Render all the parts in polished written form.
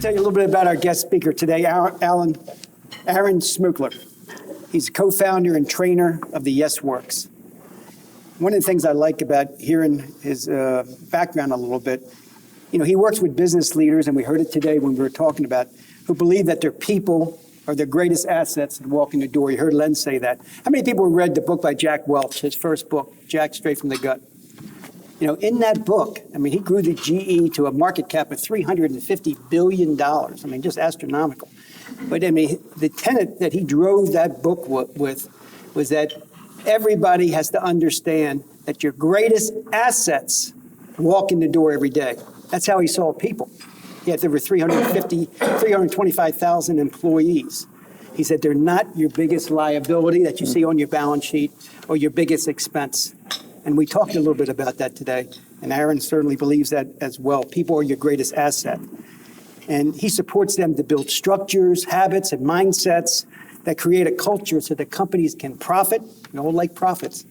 tell you a little bit about our guest speaker today, Aaron Schmookler. He's a co-founder and trainer of the Yes Works. One of the things I like about hearing his background a little bit, he works with business leaders, and we heard it today when we were talking about, who believe that their people are their greatest assets and walk in the door. You heard Len say that. How many people read the book by Jack Welch, his first book, Jack Straight from the Gut? In that book, he grew the GE to a market cap of $350 billion. Just astronomical. But the tenet that he drove that book with was that everybody has to understand that your greatest assets walk in the door every day. That's how he saw people. He had over 325,000 employees. He said they're not your biggest liability that you see on your balance sheet or your biggest expense. And we talked a little bit about that today. And Aaron certainly believes that as well. People are your greatest asset. And he supports them to build structures, habits, and mindsets that create a culture so that companies can profit, like profits,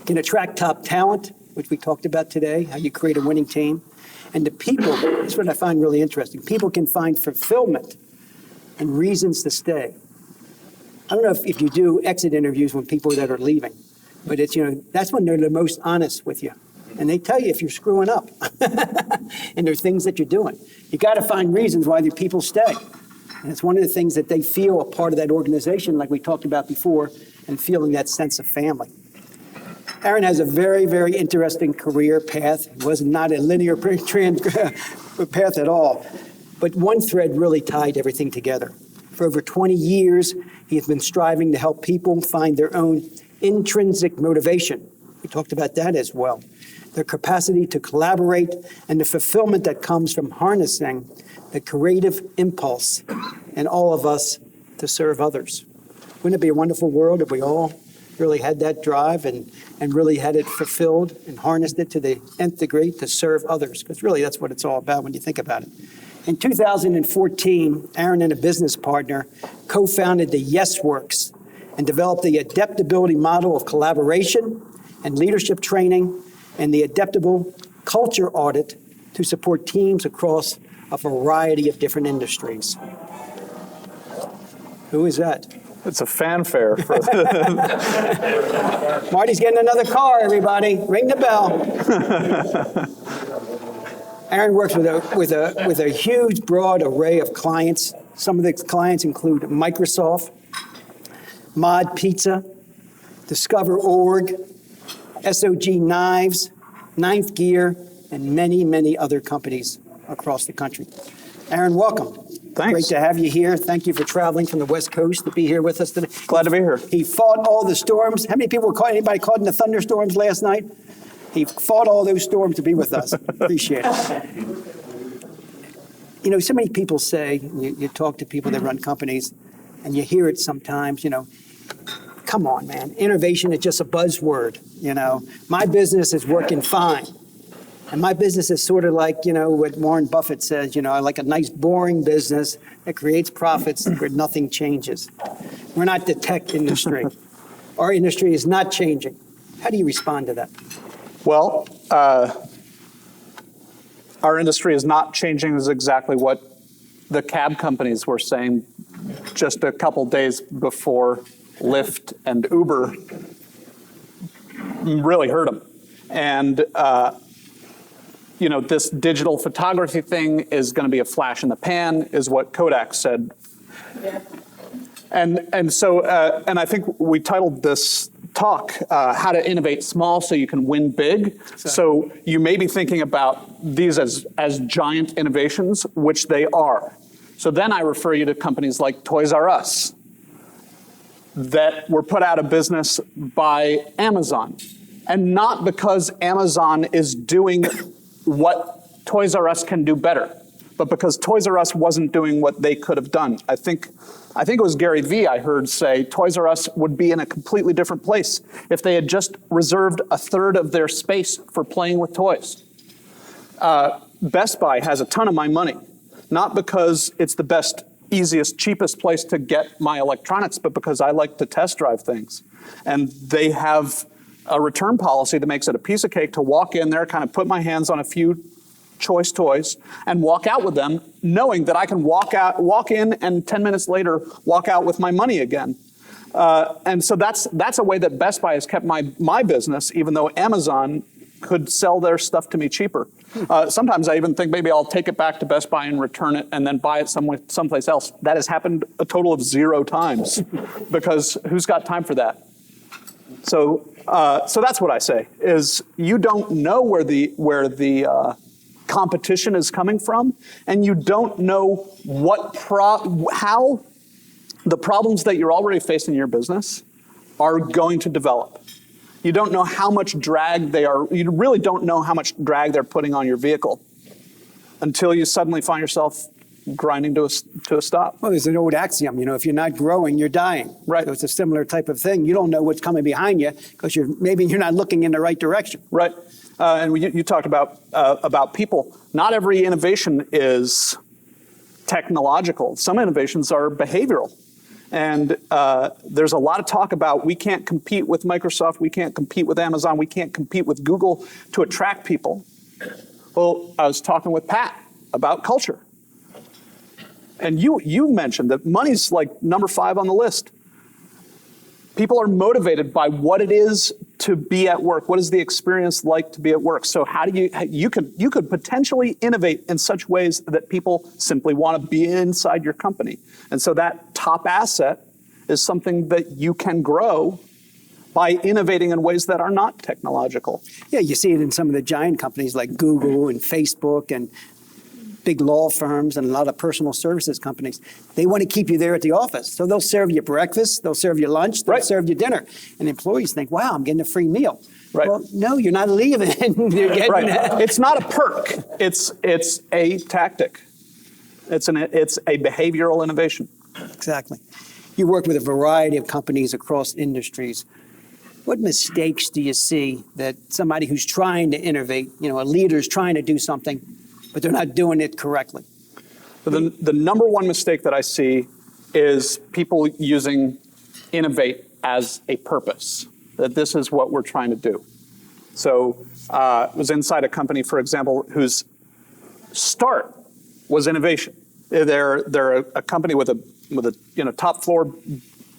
can attract top talent, which we talked about today, how you create a winning team. And the people, this is what I find really interesting, people can find fulfillment and reasons to stay. I don't know if you do exit interviews with people that are leaving, but it's, that's when they're the most honest with you. And they tell you if you're screwing up. And there are things that you're doing. You got to find reasons why the people stay. And it's one of the things that they feel a part of that organization, like we talked about before, and feeling that sense of family. Aaron has a very, very interesting career path. It was not a linear path at all. But one thread really tied everything together. For over 20 years, he has been striving to help people find their own intrinsic motivation. We talked about that as well. Their capacity to collaborate and the fulfillment that comes from harnessing the creative impulse in all of us to serve others. Wouldn't it be a wonderful world if we all really had that drive and really had it fulfilled and harnessed it to the nth degree to serve others? Because really that's what it's all about when you think about it. In 2014, Aaron and a business partner co-founded the Yes Works and developed the adaptability model of collaboration and leadership training and the adaptable culture audit to support teams across a variety of different industries. Who is that? It's a fanfare. Marty's getting another car, everybody. Ring the bell. Aaron works with a huge, broad array of clients. Some of the clients include Microsoft, Mod Pizza, Discover Org, SOG Knives, Ninth Gear, and many, many other companies across the country. Aaron, welcome. Thanks. Great to have you here. Thank you for traveling from the West Coast to be here with us today. Glad to be here. He fought all the storms. How many people were caught? Anybody caught in the thunderstorms last night? He fought all those storms to be with us. Appreciate it. So many people say, you talk to people that run companies, and you hear it sometimes, come on, man. Innovation is just a buzzword. My business is working fine. And my business is sort of like, what Warren Buffett says, I like a nice, boring business that creates profits where nothing changes. We're not the tech industry. Our industry is not changing. How do you respond to that? Well, our industry is not changing is exactly what the cab companies were saying just a couple days before Lyft and Uber really hurt them. And this digital photography thing is going to be a flash in the pan, is what Kodak said. Yeah. And so I think we titled this talk, How to Innovate Small So You Can Win Big. Exactly. So you may be thinking about these as giant innovations, which they are. So then I refer you to companies like Toys R Us that were put out of business by Amazon. And not because Amazon is doing what Toys R Us can do better, but because Toys R Us wasn't doing what they could have done. I think it was Gary Vee I heard say Toys R Us would be in a completely different place if they had just reserved a third of their space for playing with toys. Best Buy has a ton of my money, not because it's the best, easiest, cheapest place to get my electronics, but because I like to test drive things. And they have a return policy that makes it a piece of cake to walk in there, kind of put my hands on a few choice toys and walk out with them, knowing that I can walk in, and 10 minutes later walk out with my money again. And so that's a way that Best Buy has kept my business, even though Amazon could sell their stuff to me cheaper. Sometimes I even think maybe I'll take it back to Best Buy and return it and then buy it someplace else. That has happened a total of 0 times because who's got time for that? So that's what I say, is you don't know where the competition is coming from, and you don't know how the problems that you're already facing in your business are going to develop. You don't know how much drag you really don't know how much drag they're putting on your vehicle until you suddenly find yourself grinding to a stop. Well, there's an old axiom, if you're not growing, you're dying. Right. So it's a similar type of thing. You don't know what's coming behind you because maybe you're not looking in the right direction. Right. And you talked about people. Not every innovation is technological. Some innovations are behavioral. And there's a lot of talk about we can't compete with Microsoft, we can't compete with Amazon, we can't compete with Google to attract people. Well, I was talking with Pat about culture. And you mentioned that money's like number 5 on the list. People are motivated by what it is to be at work. What is the experience like to be at work? So how do you could potentially innovate in such ways that people simply want to be inside your company. And so that top asset is something that you can grow by innovating in ways that are not technological. Yeah, you see it in some of the giant companies like Google and Facebook and big law firms and a lot of personal services companies. They want to keep you there at the office. So they'll serve you breakfast, they'll serve you lunch, they'll serve you dinner. And employees think, wow, I'm getting a free meal. Right. Well, no, you're not leaving. You're getting right. It's not a perk. It's a tactic. It's a behavioral innovation. Exactly. You work with a variety of companies across industries. What mistakes do you see that somebody who's trying to innovate, a leader's trying to do something, but they're not doing it correctly? The number one mistake that I see is people using innovate as a purpose, that this is what we're trying to do. So I was inside a company, for example, whose start was innovation. They're a company with a top floor,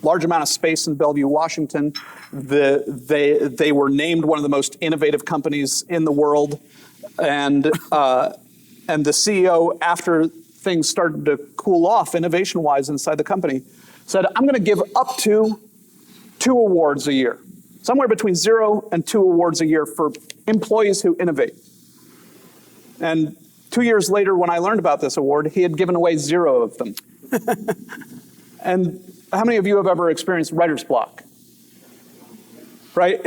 large amount of space in Bellevue, Washington. They were named one of the most innovative companies in the world, and the CEO, after things started to cool off innovation-wise inside the company, said, I'm going to give up to 2 awards a year, somewhere between 0 and 2 awards a year for employees who innovate. And 2 years later, when I learned about this award, he had given away 0 of them. And how many of you have ever experienced writer's block? Right?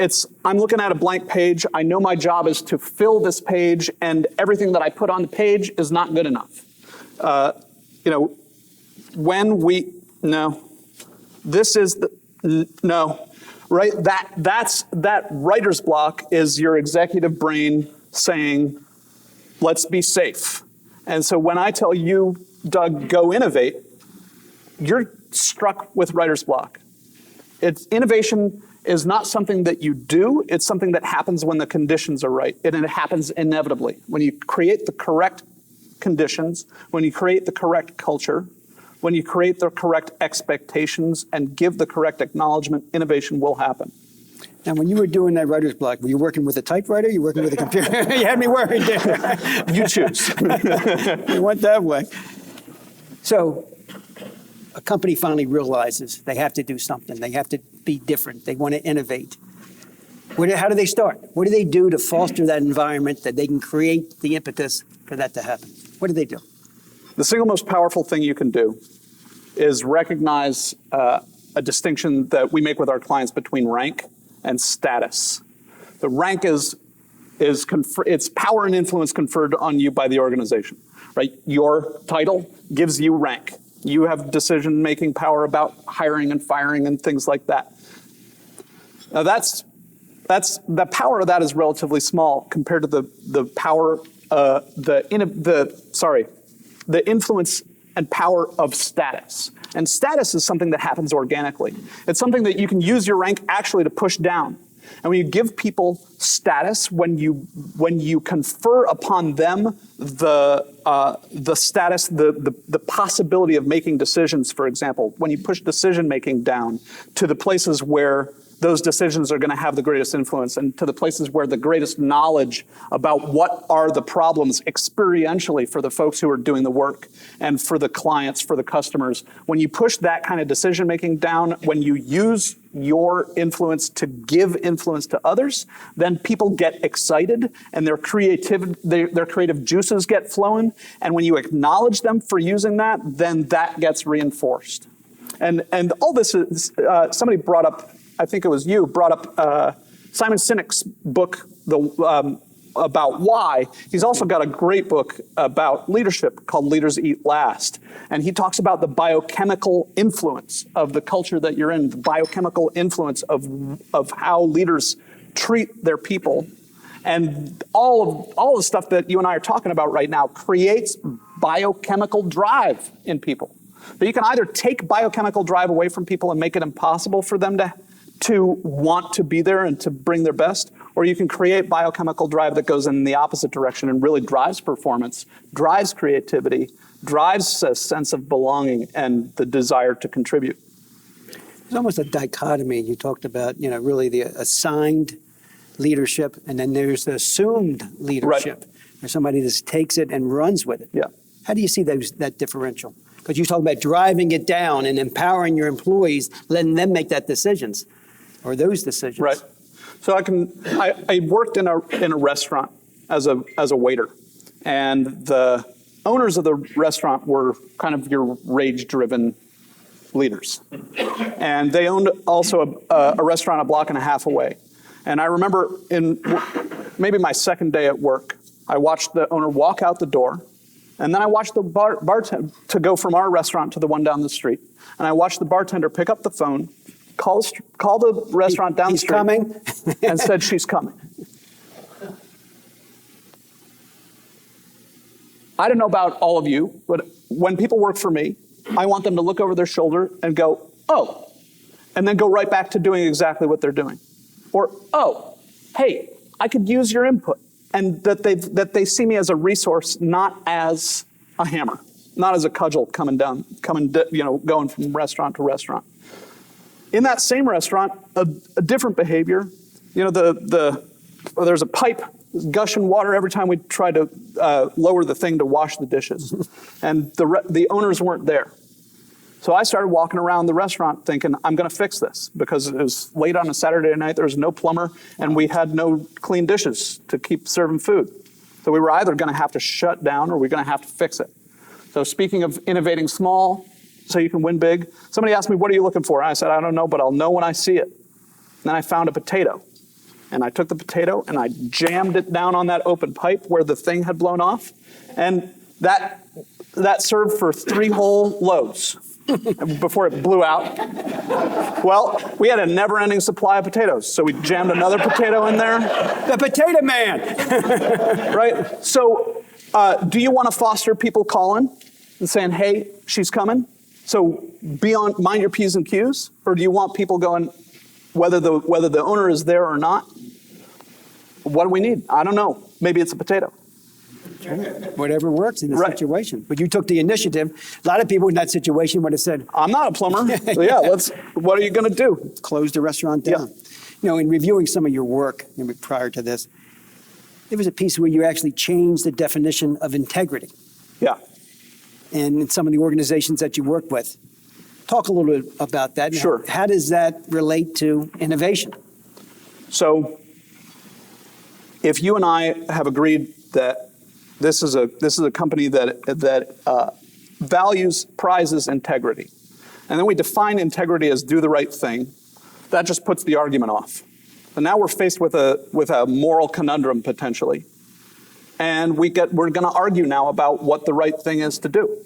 I'm looking at a blank page. I know my job is to fill this page, and everything that I put on the page is not good enough. Right? That writer's block is your executive brain saying, let's be safe. And so when I tell you, Doug, go innovate, you're struck with writer's block. Innovation is not something that you do, it's something that happens when the conditions are right, and it happens inevitably. When you create the correct conditions, when you create the correct culture, when you create the correct expectations and give the correct acknowledgement, innovation will happen. Now, when you were doing that writer's block, were you working with a typewriter? You working with a computer? You had me worried there. You choose. You went that way. So a company finally realizes they have to do something. They have to be different. They want to innovate. How do they start? What do they do to foster that environment that they can create the impetus for that to happen? What do they do? The single most powerful thing you can do is recognize a distinction that we make with our clients between rank and status. The rank is it's power and influence conferred on you by the organization, right? Your title gives you rank. You have decision-making power about hiring and firing and things like that. Now that's the power of that is relatively small compared to the power, the influence and power of status. And status is something that happens organically. It's something that you can use your rank actually to push down. And when you give people status, when you confer upon them the status, the possibility of making decisions, for example, when you push decision-making down to the places where those decisions are going to have the greatest influence and to the places where the greatest knowledge about what are the problems experientially for the folks who are doing the work and for the clients, for the customers. When you push that kind of decision-making down, when you use your influence to give influence to others, then people get excited and their creative juices get flowing. And when you acknowledge them for using that, then that gets reinforced. And all this is, somebody brought up, I think it was you, brought up Simon Sinek's book, about why. He's also got a great book about leadership called Leaders Eat Last. And he talks about the biochemical influence of the culture that you're in, the biochemical influence of how leaders treat their people. And all the stuff that you and I are talking about right now creates biochemical drive in people. But you can either take biochemical drive away from people and make it impossible for them to want to be there and to bring their best, or you can create biochemical drive that goes in the opposite direction and really drives performance, drives creativity, drives a sense of belonging and the desire to contribute. There's almost a dichotomy. You talked about, really the assigned leadership, and then there's the assumed leadership, where somebody just takes it and runs with it. Yeah. How do you see that differential? Because you talk about driving it down and empowering your employees, letting them make that decisions, or those decisions. Right. So I worked in a restaurant as a waiter, and the owners of the restaurant were kind of your rage-driven leaders. And they owned also a restaurant a block and a half away. And I remember in maybe my second day at work, I watched the owner walk out the door, and then I watched the bartender to go from our restaurant to the one down the street. And I watched the bartender pick up the phone, call the restaurant down the street. He's coming. And said, she's coming. I don't know about all of you, but when people work for me, I want them to look over their shoulder and go, oh, and then go right back to doing exactly what they're doing. Or, oh, hey, I could use your input. And that they see me as a resource, not as a hammer, not as a cudgel going from restaurant to restaurant. In that same restaurant, a different behavior. There's a pipe gushing water every time we try to lower the thing to wash the dishes, and the owners weren't there. So I started walking around the restaurant thinking, I'm going to fix this, because it was late on a Saturday night, there was no plumber, and we had no clean dishes to keep serving food. So we were either going to have to shut down or we're going to have to fix it. So speaking of innovating small so you can win big, somebody asked me, what are you looking for? And I said, I don't know, but I'll know when I see it. And then I found a potato. And I took the potato and I jammed it down on that open pipe where the thing had blown off. And that served for 3 whole loads. Before it blew out. Well, we had a never-ending supply of potatoes, so we jammed another potato in there. The potato man. Right? So do you want to foster people calling and saying, hey, she's coming? So mind your P's and Q's? Or do you want people going, whether the owner is there or not? What do we need? I don't know. Maybe it's a potato. Whatever works in the situation. But you took the initiative. A lot of people in that situation would have said, I'm not a plumber. So yeah, what are you going to do? Close the restaurant down. Yeah. In reviewing some of your work prior to this, there was a piece where you actually changed the definition of integrity. Yeah. And in some of the organizations that you work with. Talk a little bit about that. Sure. How does that relate to innovation? So if you and I have agreed that this is a company that values, prizes integrity, and then we define integrity as do the right thing, that just puts the argument off. And now we're faced with a moral conundrum potentially, and we're going to argue now about what the right thing is to do.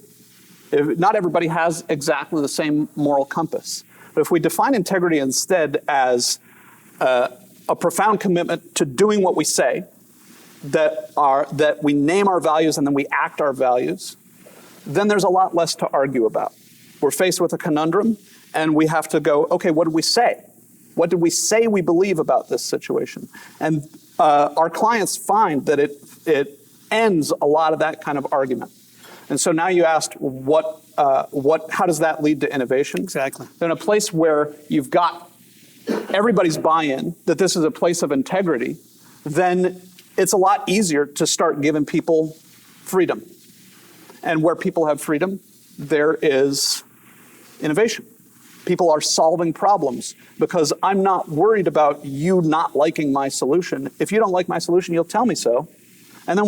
Not everybody has exactly the same moral compass, but if we define integrity instead as a profound commitment to doing what we say, that we name our values and then we act our values, then there's a lot less to argue about. We're faced with a conundrum and we have to go, okay, what did we say? What did we say we believe about this situation? And our clients find that it ends a lot of that kind of argument. And so now you asked, how does that lead to innovation? Exactly. In a place where you've got everybody's buy-in, that this is a place of integrity, then it's a lot easier to start giving people freedom. And where people have freedom, there is innovation. People are solving problems because I'm not worried about you not liking my solution. If you don't like my solution, you'll tell me so. And then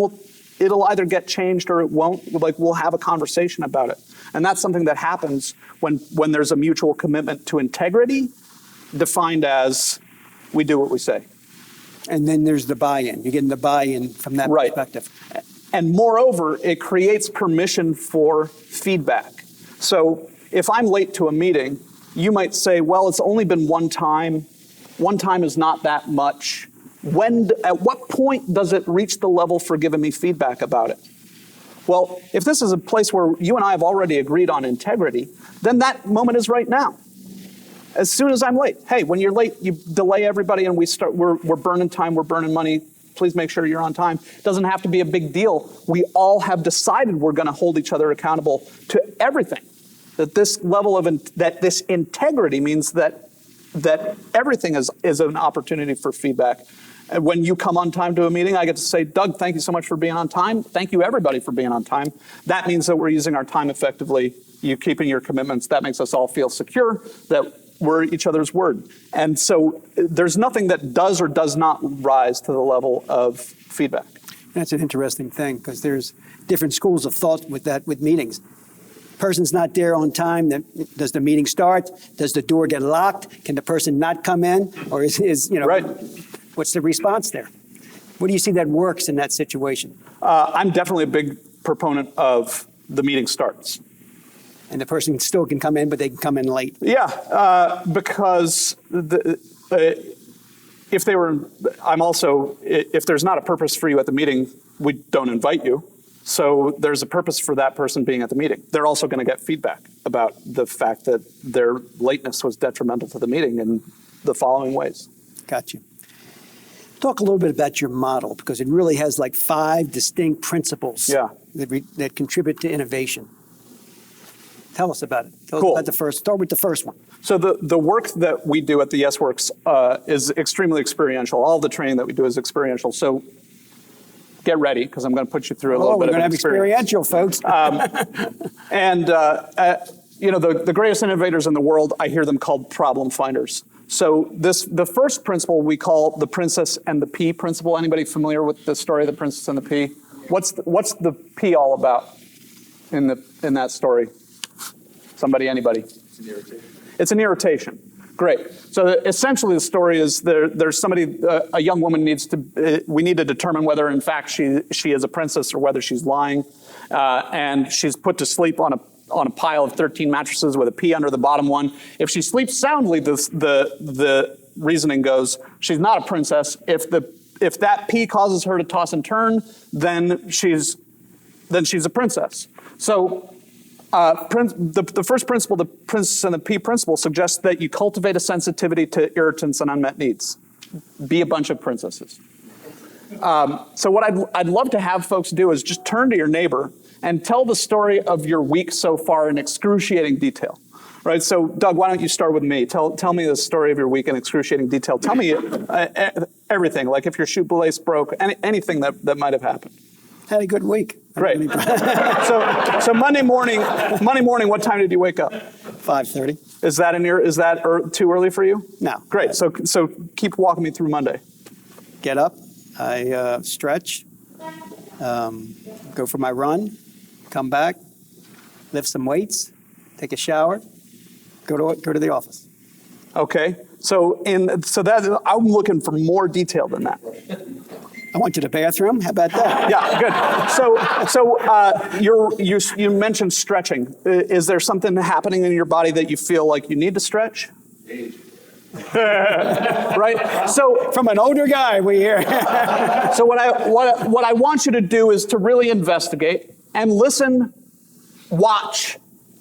it'll either get changed or it won't. Like, we'll have a conversation about it. And that's something that happens when there's a mutual commitment to integrity, defined as we do what we say. And then there's the buy-in. You're getting the buy-in from that perspective. And moreover, it creates permission for feedback. So if I'm late to a meeting, you might say, well, it's only been one time. One time is not that much. At what point does it reach the level for giving me feedback about it? Well, if this is a place where you and I have already agreed on integrity, then that moment is right now. As soon as I'm late, hey, when you're late, you delay everybody and we're burning time, we're burning money. Please make sure you're on time. It doesn't have to be a big deal. We all have decided we're going to hold each other accountable to everything. That this level of that this integrity means that everything is an opportunity for feedback. And when you come on time to a meeting, I get to say, Doug, thank you so much for being on time. Thank you, everybody, for being on time. That means that we're using our time effectively. You're keeping your commitments. That makes us all feel secure that we're each other's word. And so there's nothing that does or does not rise to the level of feedback. That's an interesting thing because there's different schools of thought with meetings. Person's not there on time. Does the meeting start? Does the door get locked? Can the person not come in? Or is right. What's the response there? What do you see that works in that situation? I'm definitely a big proponent of the meeting starts. And the person still can come in, but they can come in late. Yeah, because if there's not a purpose for you at the meeting, we don't invite you. So there's a purpose for that person being at the meeting. They're also going to get feedback about the fact that their lateness was detrimental to the meeting in the following ways. Got you. Talk a little bit about your model, because it really has like 5 distinct principles that contribute to innovation. Tell us about it. Tell us about the first. Start with the first one. So the work that we do at the Yes Works is extremely experiential. All the training that we do is experiential. So get ready, because I'm going to put you through a little bit of experiential, folks. The greatest innovators in the world, I hear them called problem finders. So the first principle we call the Princess and the Pea principle. Anybody familiar with the story of the Princess and the Pea? What's the pea all about in that story? Somebody, anybody? It's an irritation. It's an irritation. Great. So essentially the story is there's somebody, a young woman we need to determine whether in fact she is a princess or whether she's lying. And she's put to sleep on a pile of 13 mattresses with a pea under the bottom one. If she sleeps soundly, the reasoning goes, she's not a princess. If that pea causes her to toss and turn, then she's a princess. So the first principle, the Princess and the Pea principle, suggests that you cultivate a sensitivity to irritants and unmet needs. Be a bunch of princesses. So what I'd love to have folks do is just turn to your neighbor and tell the story of your week so far in excruciating detail. Right? So Doug, why don't you start with me? Tell me the story of your week in excruciating detail. Tell me everything, like if your shoelace broke, anything that might have happened. Had a good week. Great. So Monday morning, what time did you wake up? 5:30. Is that too early for you? No. Great. So keep walking me through Monday. Get up. I stretch. Go for my run. Come back. Lift some weights. Take a shower. Go to the office. Okay. So that I'm looking for more detail than that. I went to the bathroom. How about that? Yeah, good. So you mentioned stretching. Is there something happening in your body that you feel like you need to stretch? Right. So from an older guy, we hear. So what I want you to do is to really investigate and listen, watch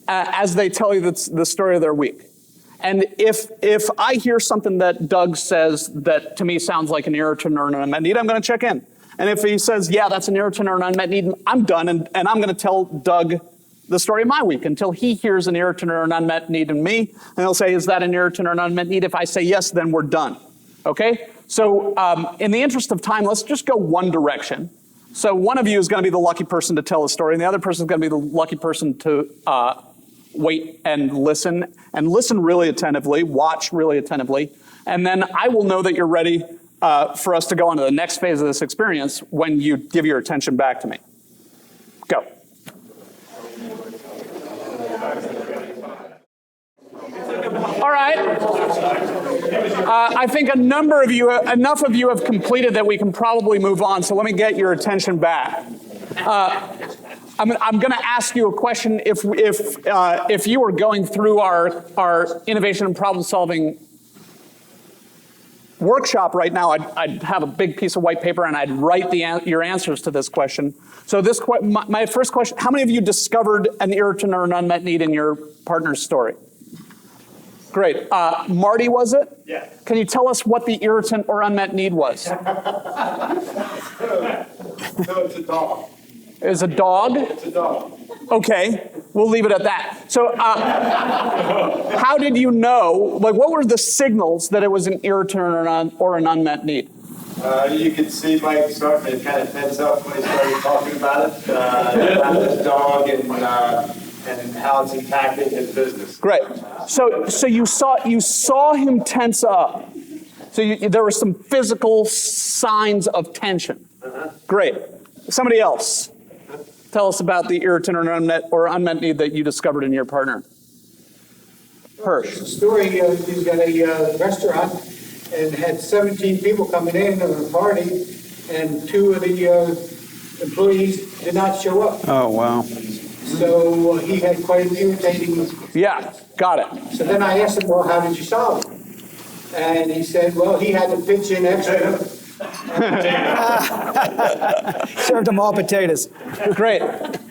as they tell you the story of their week. And if I hear something that Doug says that to me sounds like an irritant or an unmet need, I'm going to check in. And if he says, yeah, that's an irritant or an unmet need, I'm done. And I'm going to tell Doug the story of my week until he hears an irritant or an unmet need in me. And he'll say, is that an irritant or an unmet need? If I say yes, then we're done. Okay? So in the interest of time, let's just go one direction. So one of you is going to be the lucky person to tell a story, and the other person is going to be the lucky person to wait and listen really attentively, watch really attentively. And then I will know that you're ready for us to go on to the next phase of this experience when you give your attention back to me. Go. All right. I think enough of you have completed that we can probably move on. So let me get your attention back. I'm going to ask you a question. If you were going through our innovation and problem solving workshop right now, I'd have a big piece of white paper and I'd write your answers to this question. So my first question: how many of you discovered an irritant or an unmet need in your partner's story? Great. Marty, was it? Yeah. Can you tell us what the irritant or unmet need was? So it's a dog. Is a dog? It's a dog. Okay, we'll leave it at that. So how did you know, like what were the signals that it was an irritant or an unmet need? You could see Mike starting to kind of tense up when he started talking about it, about this dog and how it's impacting his business. Great. So you saw him tense up. So there were some physical signs of tension. Great. Somebody else. Tell us about the irritant or unmet need that you discovered in your partner. Hirsch. The story, he's got a restaurant and had 17 people coming in to a party, and 2 of the employees did not show up. Oh, wow. So he had quite an irritating. Yeah, got it. So then I asked him, well, how did you solve it? And he said, well, he had to pitch in extra. Served them all potatoes. Great.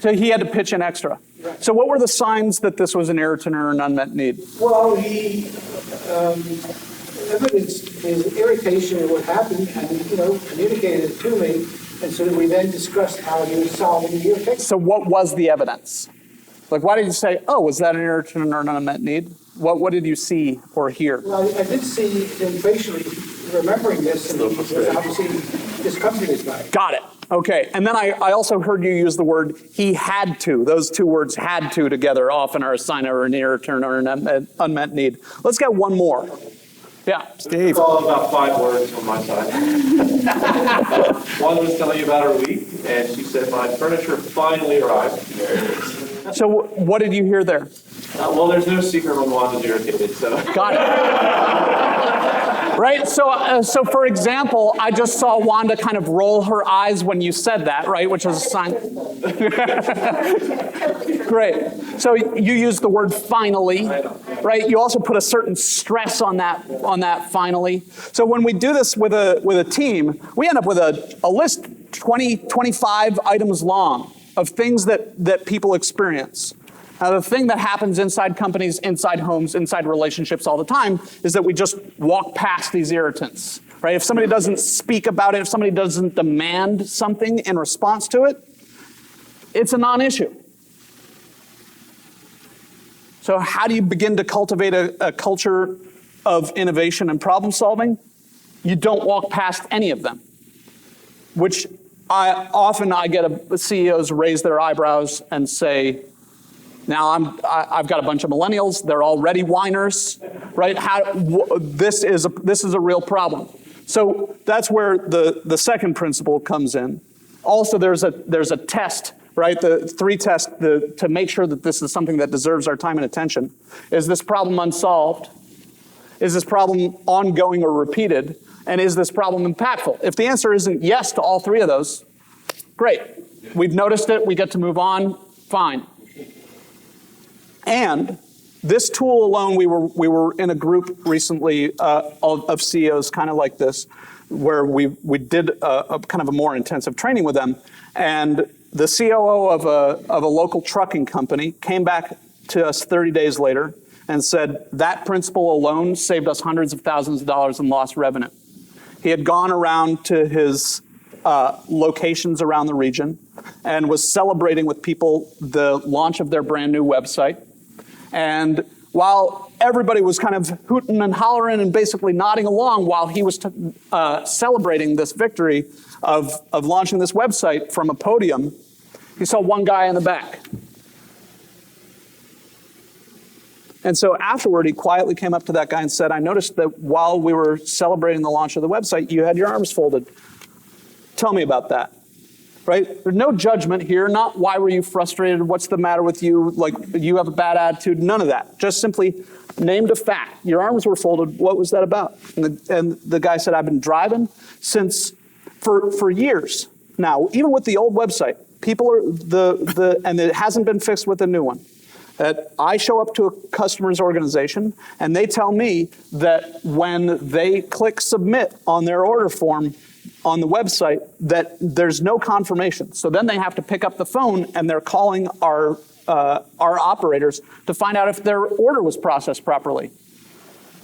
So he had to pitch in extra. So what were the signs that this was an irritant or an unmet need? Well, he evidenced his irritation at what happened and, communicated it to me. And so we then discussed how he was solving the irritation. So what was the evidence? Like, why did you say, oh, was that an irritant or an unmet need? What did you see or hear? Well, I did see him facially remembering this, and he was obviously discomforted by it. Got it. Okay. And then I also heard you use the word he had to. Those 2 words, had to, together often are a sign of an irritant or an unmet need. Let's get one more. Yeah. Steve. It's all about 5 words on my side. One was telling you about her week, and she said, my furniture finally arrived. So what did you hear there? Well, there's no secret when Wanda's irritated, so. Got it. Right? So for example, I just saw Wanda kind of roll her eyes when you said that, right? Which is a sign. Great. So you used the word finally, right? You also put a certain stress on that finally. So when we do this with a team, we end up with a list 20, 25 items long of things that people experience. Now, the thing that happens inside companies, inside homes, inside relationships all the time is that we just walk past these irritants, right? If somebody doesn't speak about it, if somebody doesn't demand something in response to it, it's a non-issue. So how do you begin to cultivate a culture of innovation and problem solving? You don't walk past any of them, which I get CEOs raise their eyebrows and say, now I've got a bunch of millennials. They're already whiners, right? This is a real problem. So that's where the second principle comes in. Also, there's a test, right? The 3 tests to make sure that this is something that deserves our time and attention. Is this problem unsolved? Is this problem ongoing or repeated? And is this problem impactful? If the answer isn't yes to all 3 of those, great. We've noticed it. We get to move on. Fine. And this tool alone, we were in a group recently of CEOs kind of like this, where we did a kind of a more intensive training with them. And the COO of a local trucking company came back to us 30 days later and said that principle alone saved us hundreds of thousands of dollars in lost revenue. He had gone around to his locations around the region and was celebrating with people the launch of their brand new website. And while everybody was kind of hooting and hollering and basically nodding along while he was celebrating this victory of launching this website from a podium, he saw one guy in the back. And so afterward, he quietly came up to that guy and said, I noticed that while we were celebrating the launch of the website, you had your arms folded. Tell me about that, right? There's no judgment here, not why were you frustrated, what's the matter with you, like you have a bad attitude, none of that. Just simply named a fact. Your arms were folded, what was that about? And the guy said, I've been driving for years now, even with the old website. People are, and it hasn't been fixed with the new one. That I show up to a customer's organization and they tell me that when they click submit on their order form on the website that there's no confirmation. So then they have to pick up the phone and they're calling our operators to find out if their order was processed properly.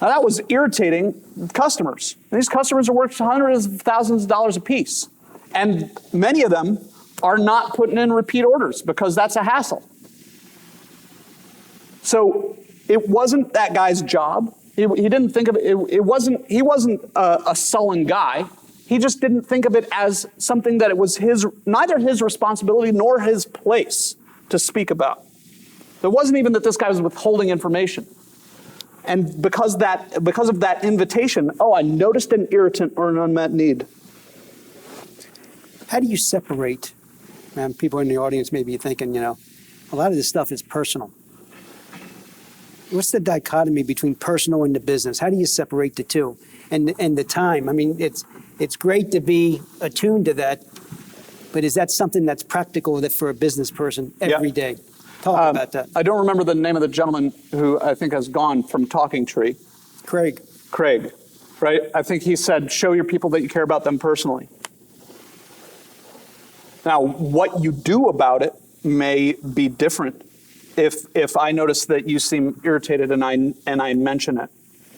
Now that was irritating customers. And these customers are worth hundreds of thousands of dollars a piece. And many of them are not putting in repeat orders because that's a hassle. So it wasn't that guy's job. He didn't think of it. He wasn't a sullen guy. He just didn't think of it as something that it was neither his responsibility nor his place to speak about. It wasn't even that this guy was withholding information. And because of that invitation, I noticed an irritant or an unmet need. How do you separate, people in the audience may be thinking, a lot of this stuff is personal. What's the dichotomy between personal and the business? How do you separate the two? And the time, it's great to be attuned to that, but is that something that's practical for a business person every day? Talk about that. I don't remember the name of the gentleman who I think has gone from Talking Tree. Craig, right? I think he said, show your people that you care about them personally. Now, what you do about it may be different. If I notice that you seem irritated and I mention it,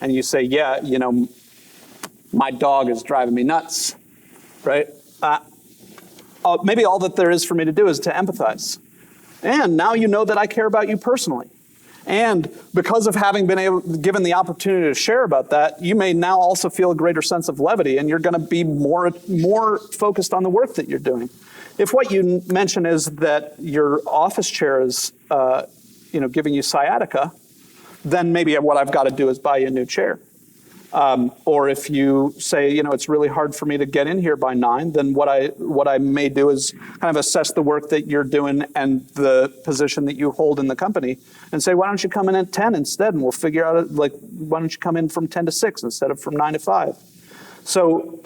and you say, yeah, my dog is driving me nuts, right? Maybe all that there is for me to do is to empathize. And now you know that I care about you personally. And because of having been given the opportunity to share about that, you may now also feel a greater sense of levity, and you're going to be more focused on the work that you're doing. If what you mention is that your office chair is, giving you sciatica, then maybe what I've got to do is buy you a new chair. Or if you say, it's really hard for me to get in here by 9, then what I may do is kind of assess the work that you're doing and the position that you hold in the company and say, why don't you come in at 10 instead? And we'll figure out, why don't you come in from 10 to 6 instead of from 9 to 5? So,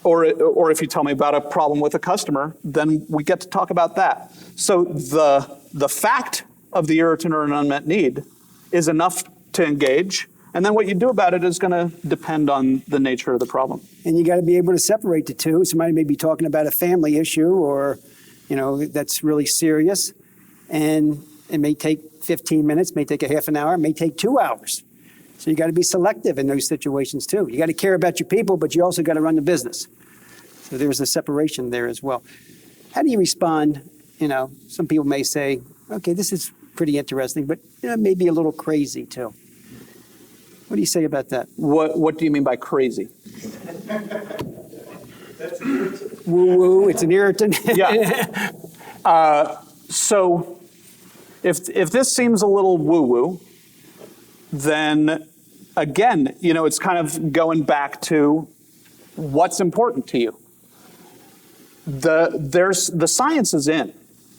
or if you tell me about a problem with a customer, then we get to talk about that. So the fact of the irritant or an unmet need is enough to engage. And then what you do about it is going to depend on the nature of the problem. And you got to be able to separate the two. Somebody may be talking about a family issue or, that's really serious. And it may take 15 minutes, may take a half an hour, may take 2 hours. So you got to be selective in those situations too. You got to care about your people, but you also got to run the business. So there's a separation there as well. How do you respond? Some people may say, okay, this is pretty interesting, but maybe a little crazy too. What do you say about that? What do you mean by crazy? Woo-woo, it's an irritant. Yeah. So if this seems a little woo-woo, then again, it's kind of going back to what's important to you. The science is in,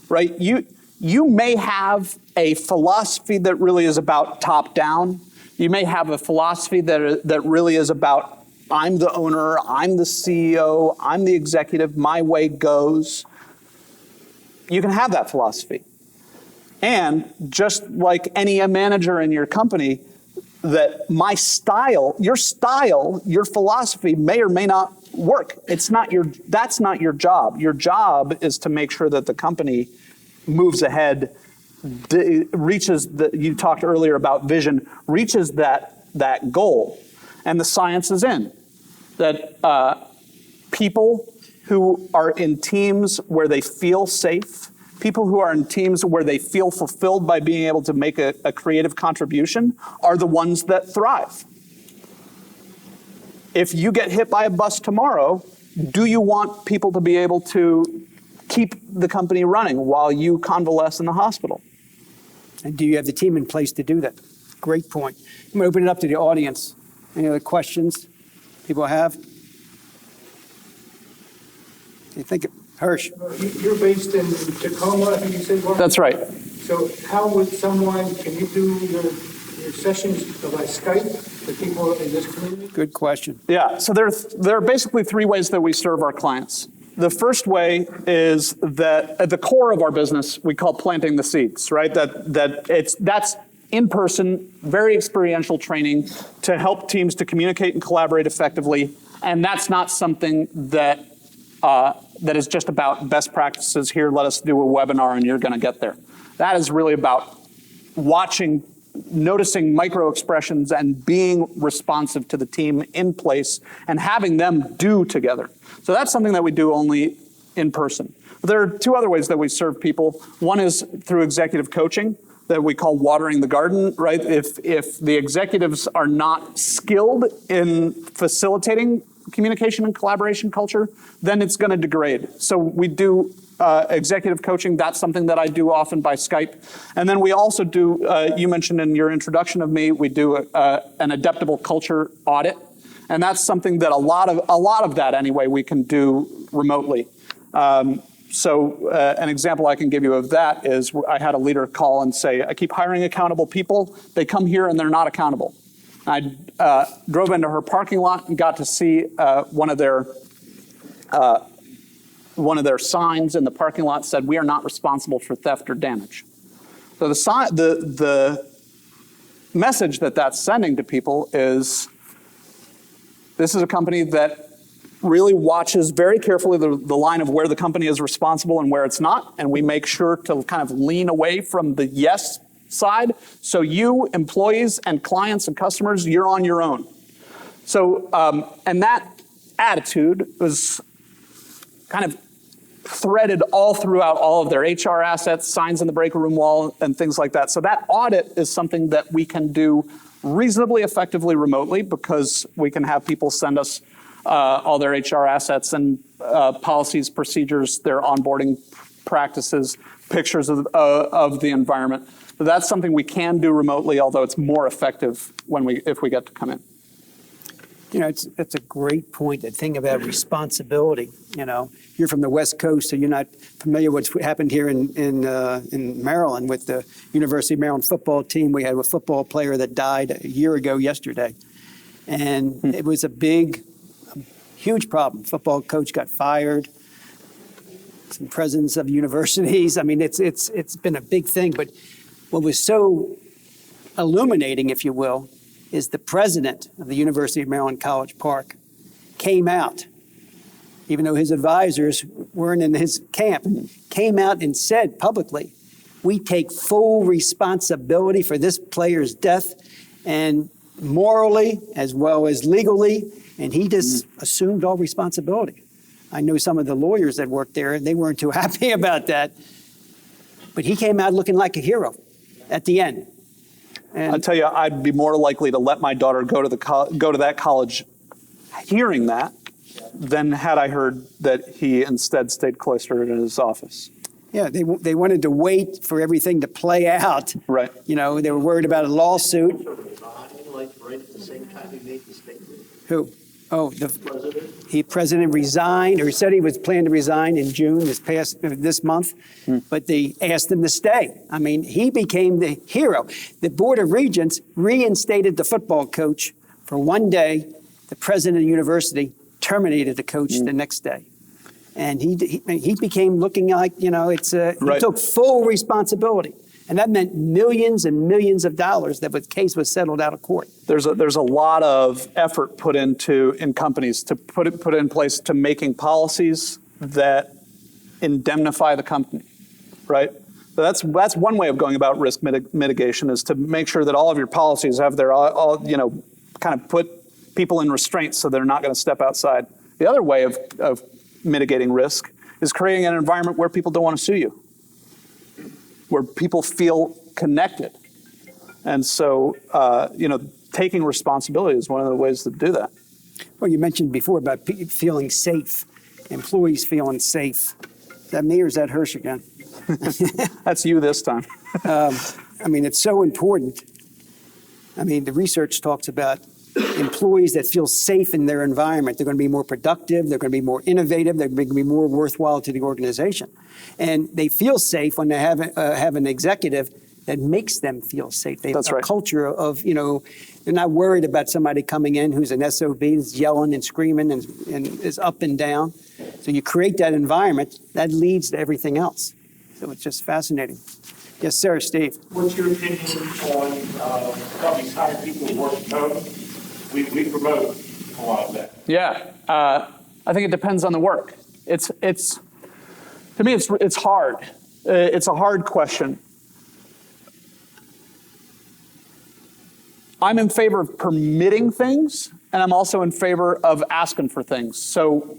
right? You may have a philosophy that really is about top down. You may have a philosophy that really is about, I'm the owner, I'm the CEO, I'm the executive, my way goes. You can have that philosophy. And just like any manager in your company, that your philosophy may or may not work. That's not your job. Your job is to make sure that the company moves ahead reaches you talked earlier about vision, reaches that goal, and the science is in that people who are in teams where they feel safe, people who are in teams where they feel fulfilled by being able to make a creative contribution are the ones that thrive. If you get hit by a bus tomorrow, do you want people to be able to keep the company running while you convalesce in the hospital? And do you have the team in place to do that? Great point. I'm going to open it up to the audience. Any other questions people have? You think, Hirsch? You're based in Tacoma, I think you said. Mark? That's right. So how would can you do your sessions by Skype for people in this community? Good question. Yeah, so there are basically three ways that we serve our clients. The first way is that at the core of our business, we call planting the seeds, right? That's in-person, very experiential training to help teams to communicate and collaborate effectively. And that's not something that is just about best practices. Here, let us do a webinar and you're going to get there. That is really about noticing micro expressions and being responsive to the team in place and having them do together. So that's something that we do only in person. There are two other ways that we serve people. One is through executive coaching that we call watering the garden, right? If the executives are not skilled in facilitating communication and collaboration culture, then it's going to degrade. So we do executive coaching. That's something that I do often by Skype. And then we also do, you mentioned in your introduction of me, we do an adaptable culture audit. And that's something that a lot of that anyway, we can do remotely. So an example I can give you of that is I had a leader call and say, I keep hiring accountable people. They come here and they're not accountable. I drove into her parking lot and got to see one of their signs in the parking lot said, "We are not responsible for theft or damage." So the message that's sending to people is, this is a company that really watches very carefully the line of where the company is responsible and where it's not, and we make sure to kind of lean away from the yes side. So you, employees and clients and customers, you're on your own. So, and that attitude was kind of threaded all throughout all of their HR assets, signs in the break room wall, and things like that. So that audit is something that we can do reasonably effectively remotely because we can have people send us all their HR assets and policies, procedures, their onboarding practices, pictures of the environment. So that's something we can do remotely, although it's more effective if we get to come in. You know, it's a great point, the thing about responsibility. You know, you're from the West Coast, so you're not familiar with what's happened here in Maryland with the University of Maryland football team. We had a football player that died a year ago yesterday. And it was a huge problem. Football coach got fired. Some presidents of universities. I mean, it's been a big thing. But what was so illuminating, if you will, is the president of the University of Maryland College Park came out, even though his advisors weren't in his camp, came out and said publicly, we take full responsibility for this player's death, and morally as well as legally, and he just assumed all responsibility. I know some of the lawyers that worked there, and they weren't too happy about that, but he came out looking like a hero at the end. And I'll tell you, I'd be more likely to let my daughter go to that college hearing that than had I heard that he instead stayed cloistered in his office. yeah, they wanted to wait for everything to play out. Right. You know, they were worried about a lawsuit. Like right at the same time he made the statement. Who? Oh, President? the president resigned, or he said he was planning to resign in June, this month, but they asked him to stay. I mean, he became the hero. The Board of Regents reinstated the football coach for one day. The president of the university terminated the coach the next day. And he became looking like, you know, he took full responsibility. And that meant millions and millions of dollars that the case was settled out of court. There's a lot of effort put in companies to put in place to making policies that indemnify the company, right? So that's one way of going about risk mitigation, is to make sure that all of your policies have their all kind of put people in restraints so they're not going to step outside. The other way of mitigating risk is creating an environment where people don't want to sue you, where people feel connected. And so, taking responsibility is one of the ways to do that. Well, you mentioned before about feeling safe, employees feeling safe. Is that me or is that Hirsch again? That's you this time. It's so important. The research talks about employees that feel safe in their environment. They're going to be more productive. They're going to be more innovative. They're going to be more worthwhile to the organization. And they feel safe when they have an executive that makes them feel safe. They have That's a right. culture of, they're not worried about somebody coming in who's an SOB, is yelling and screaming and is up and down. So you create that environment, that leads to everything else. So it's just fascinating. Yes, sir, Steve. What's your opinion on companies hiring people who work from home? We promote a lot of that. Yeah, I think it depends on the work. To me, it's hard. It's a hard question. I'm in favor of permitting things, and I'm also in favor of asking for things. So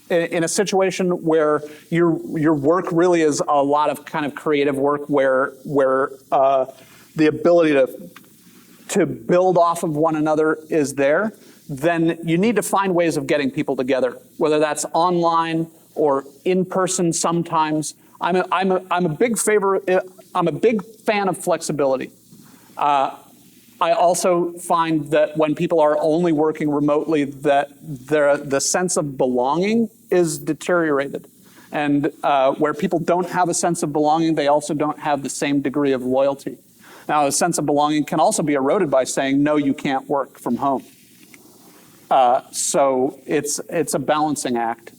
in a situation where your work really is a lot of kind of creative work where the ability to build off of one another is there, then you need to find ways of getting people together, whether that's online or in person sometimes. I'm a big fan of flexibility. I also find that when people are only working remotely, that the sense of belonging is deteriorated. And where people don't have a sense of belonging, they also don't have the same degree of loyalty. Now, a sense of belonging can also be eroded by saying, no, you can't work from home. So it's a balancing act.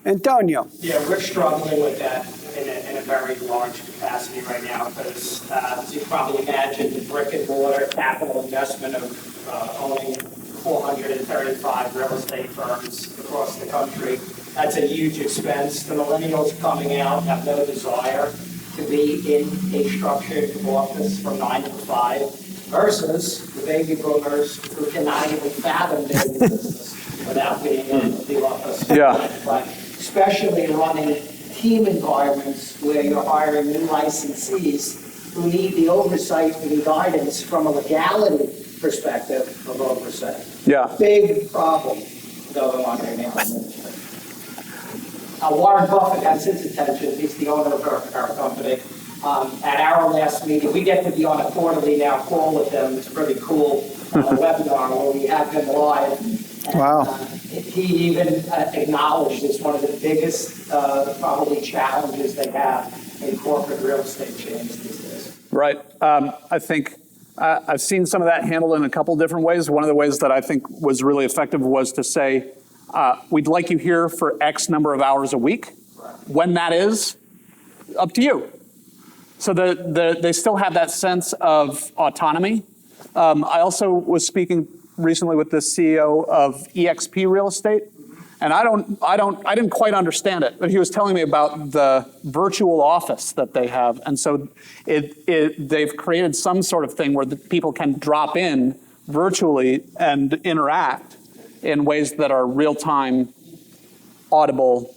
Antonio. Yeah, we're struggling with that in a very large capacity right now because, as you probably imagine, the brick and mortar capital investment of owning 435 real estate firms across the country, that's a huge expense. The millennials coming out have no desire to be in a structured office from 9 to 5 versus the baby boomers who cannot even fathom doing business without being in the office. Yeah. But especially running team environments where you're hiring new licensees who need the oversight and guidance from a legality perspective of oversight. Yeah. Big problem going on right now. Warren Buffett has his attention. He's the owner of our company. At our last meeting, we get to be on a quarterly now call with him. It's a pretty cool webinar where we have him live. And, Wow. He even acknowledged it's one of the biggest, probably challenges they have in corporate real estate chains these days. Right. I think I've seen some of that handled in a couple different ways. One of the ways that I think was really effective was to say, we'd like you here for X number of hours a week. When that is, up to you. So they still have that sense of autonomy. I also was speaking recently with the CEO of EXP Real Estate, and I didn't quite understand it, but he was telling me about the virtual office that they have, and so they've created some sort of thing where the people can drop in virtually and interact in ways that are real-time, audible.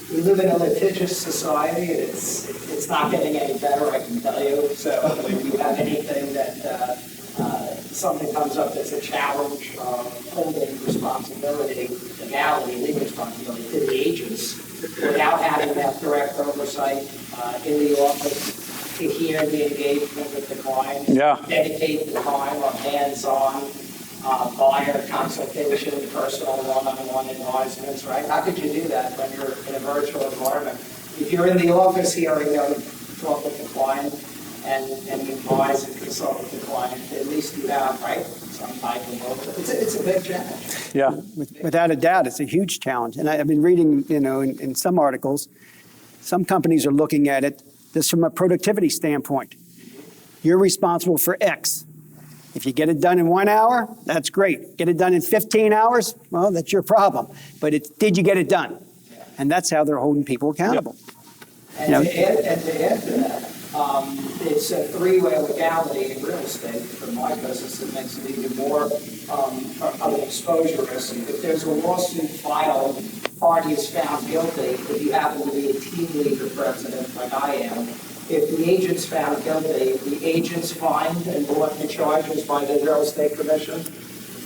We live in a litigious society, and it's not getting any better, I can tell you. So if you have anything that something comes up that's a challenge of holding responsibility, legality, legal responsibility to the agents without having that direct oversight in the office to hear the engagement with the client, Yeah. dedicate the time on hands-on buyer consultation, personal one-on-one advisements, right? How could you do that when you're in a virtual environment? If you're in the office hearing them talk with the client and advise and consult with the client, at least you have, right, some type of it's a big challenge. Yeah. Without a doubt, it's a huge challenge. And I've been reading, in some articles, some companies are looking at it just from a productivity standpoint. You're responsible for X. If you get it done in 1 hour, that's great. Get it done in 15 hours, well, that's your problem. But did you get it done? And that's how they're holding people accountable. And You know? to add to that, it's a three-way legality in real estate. For my business, it makes it even more of an exposure risk. If there's a lawsuit filed, party is found guilty, if you happen to be a team leader president like I am, if the agent's found guilty, if the agent's fined and brought to charges by the real estate commission,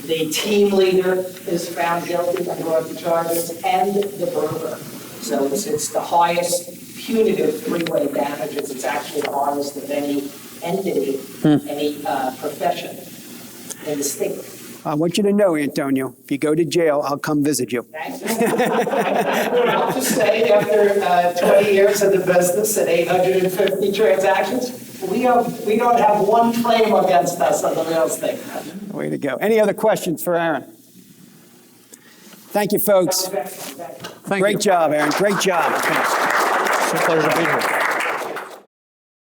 the team leader is found guilty and brought to charges, and the broker. So it's the highest punitive three-way damages. It's actually the highest of any entity, any profession in the state. I want you to know, Antonio, if you go to jail, I'll come visit you. I'll just say, after 20 years in the business and 850 transactions, we don't have one claim against us on the real estate. Way to go. Any other questions for Aaron? Thank you, folks. Thank Great you. job, Aaron. Great job. It's a pleasure to be here.